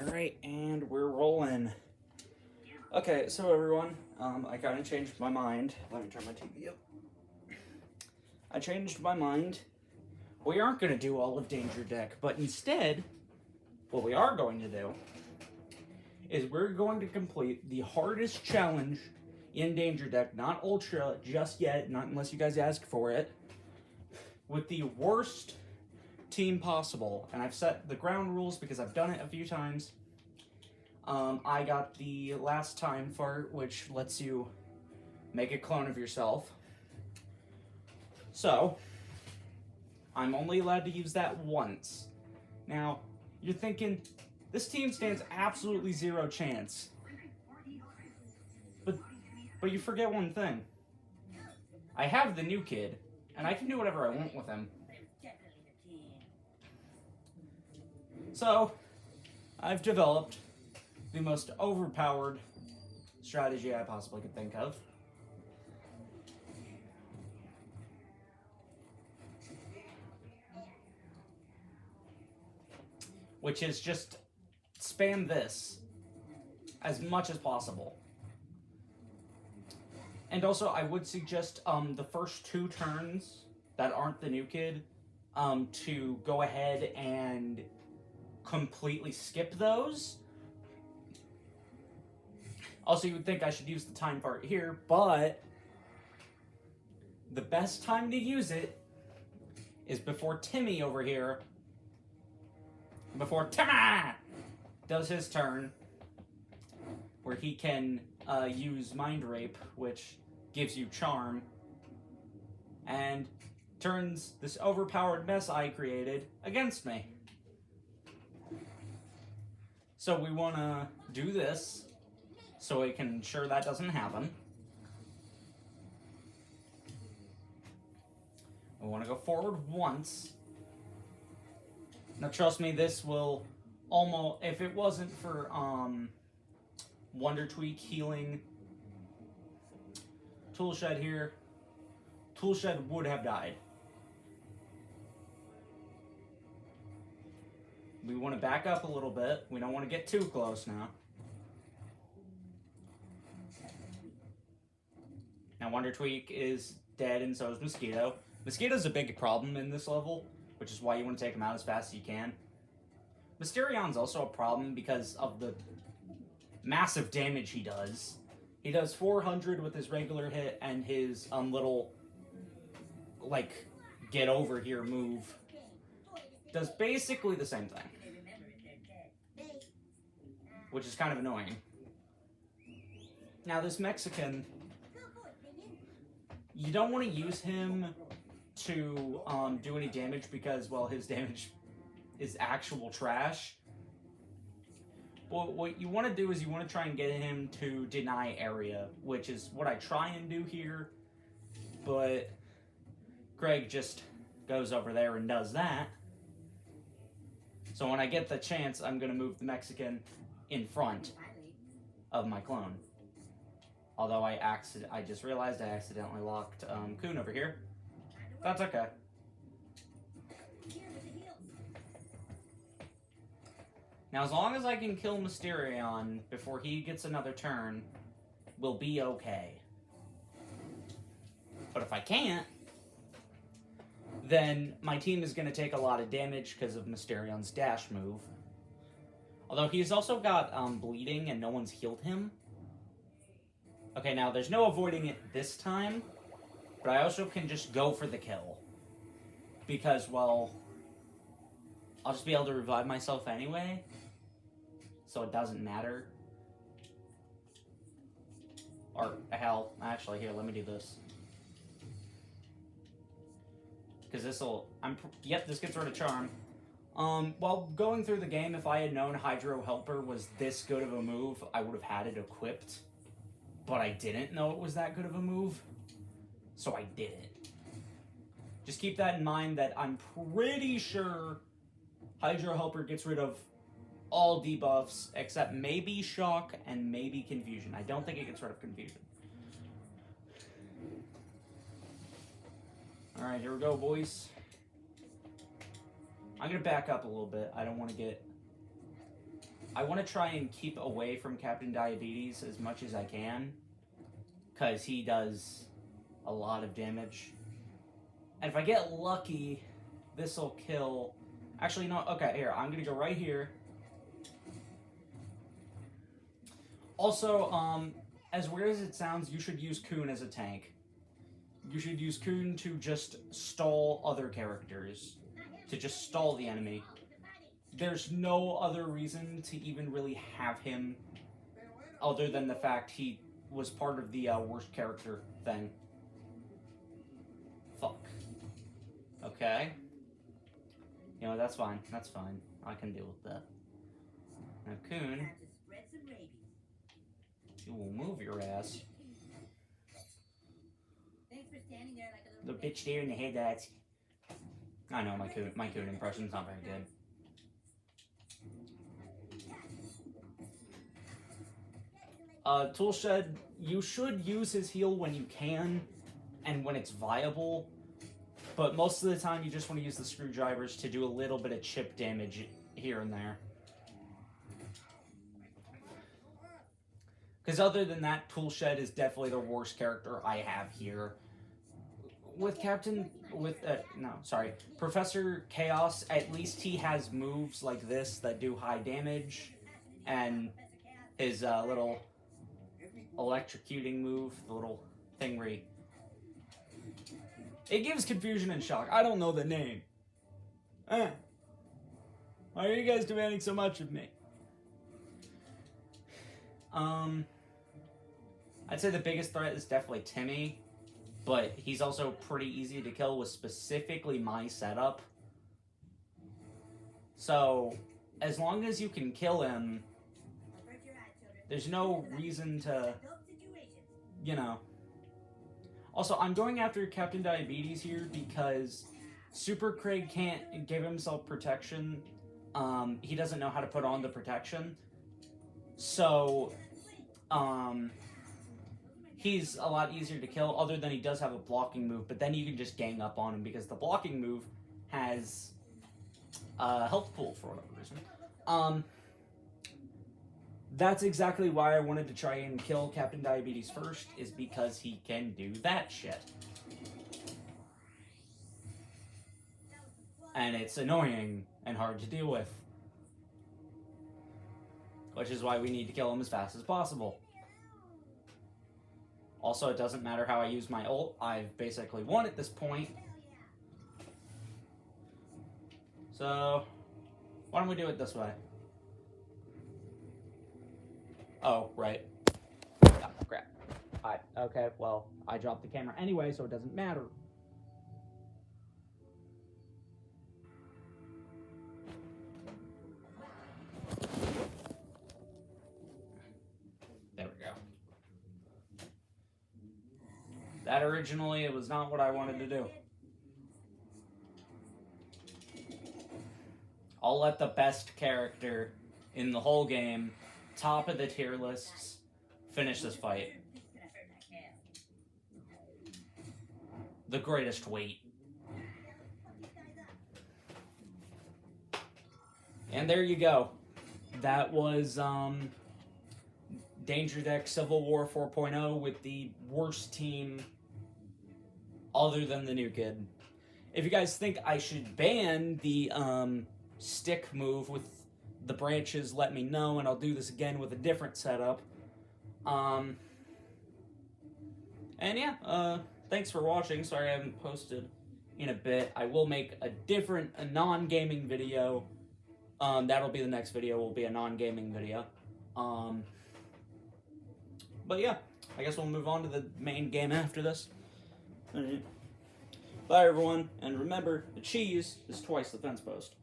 Alright, and we're rolling. Okay, so everyone, I kind of changed my mind. Let me turn my TV up. I changed my mind. We aren't going to do all of Danger Deck, but instead, what we are going to do is we're going to complete the hardest challenge in Danger Deck, not Ultra just yet, not unless you guys ask for it, with the worst team possible. And I've set the ground rules because I've done it a few times. I got the last time fart, which lets you make a clone of yourself. So, I'm only allowed to use that once. Now, you're thinking, this team stands absolutely zero chance. But you forget one thing. I have the new kid, and I can do whatever I want with him. So, I've developed the most overpowered strategy I possibly could think of. Which is just spam this as much as possible. And also, I would suggest the first 2 turns that aren't the new kid to go ahead and completely skip those. Also, you would think I should use the time part here, but the best time to use it is before Timmy over here, before Timmy does his turn, where he can use Mind Rape, which gives you Charm, and turns this overpowered mess I created against me. So we want to do this so we can ensure that doesn't happen. We want to go forward once. Now trust me, this will almost, if it wasn't for Wonder Tweak healing Toolshed here, Toolshed would have died. We want to back up a little bit. We don't want to get too close now. Now Wonder Tweak is dead, and so is Mosquito. Mosquito's a big problem in this level, which is why you want to take him out as fast as you can. Mysterion's also a problem because of the massive damage he does. He does 400 with his regular hit, and his little, like, get over here move does basically the same thing, which is kind of annoying. Now this Mexican, you don't want to use him to do any damage because, well, his damage is actual trash. Well, what you want to do is you want to try and get him to deny area, which is what I try and do here, but Greg just goes over there and does that. So when I get the chance, I'm going to move the Mexican in front of my clone. Although I just realized I accidentally locked Kun over here. That's okay. Now, as long as I can kill Mysterion before he gets another turn, we'll be okay. But if I can't, then my team is going to take a lot of damage because of Mysterion's dash move. Although he's also got bleeding and no one's healed him. Okay, now there's no avoiding it this time, but I also can just go for the kill. Because, well, I'll just be able to revive myself anyway, so it doesn't matter. Or, hell, actually, here, let me do this. Because this'll, yep, this gets rid of Charm. While going through the game, if I had known Hydro Helper was this good of a move, I would have had it equipped. But I didn't know it was that good of a move, so I did it. Just keep that in mind that I'm pretty sure Hydro Helper gets rid of all debuffs except maybe Shock and maybe Confusion. I don't think it gets rid of Confusion. Alright, here we go, boys. I'm going to back up a little bit. I don't want to get I want to try and keep away from Captain Diabetes as much as I can, because he does a lot of damage. And if I get lucky, this will kill... Actually, no, okay, here, I'm going to go right here. Also, as weird as it sounds, you should use Kun as a tank. You should use Kun to just stall other characters. To just stall the enemy. There's no other reason to even really have him other than the fact he was part of the worst character thing. Fuck. Okay. You know, that's fine. That's fine. I can deal with that. Now, Kun, you will move your ass. The bitch there in the head, that's... I know, my Kun impression's not very good. Toolshed, you should use his heal when you can, and when it's viable, but most of the time you just want to use the screwdrivers to do a little bit of chip damage here and there. Because other than that, Toolshed is definitely the worst character I have here. With Professor Chaos, at least he has moves like this that do high damage, and his little electrocuting move, the little thing where it gives confusion and shock. I don't know the name. Why are you guys demanding so much of me? I'd say the biggest threat is definitely Timmy, but he's also pretty easy to kill with specifically my setup. So, as long as you can kill him, there's no reason to, you know. Also, I'm going after Captain Diabetes here because Super Craig can't give himself protection. He doesn't know how to put on the protection. So, he's a lot easier to kill, other than he does have a blocking move, but then you can just gang up on him because the blocking move has health pool for whatever reason. That's exactly why I wanted to try and kill Captain Diabetes first, is because he can do that shit. And it's annoying and hard to deal with. Which is why we need to kill him as fast as possible. Also, it doesn't matter how I use my ult. I've basically won at this point. So, why don't we do it this way? Oh, right. Oh, crap. Okay, well, I dropped the camera anyway, so it doesn't matter. There we go. That originally, it was not what I wanted to do. I'll let the best character in the whole game, top of the tier lists, finish this fight. The greatest weight. And there you go. That was Danger Deck Civil War 4.0 with the worst team other than the new kid. If you guys think I should ban the stick move with the branches, let me know, and I'll do this again with a different setup. And yeah, thanks for watching. Sorry I haven't posted in a bit. I will make a non-gaming video. That'll be the next video, will be a non-gaming video. But yeah, I guess we'll move on to the main game after this. Alright. Bye everyone, and remember, the cheese is twice the fence post.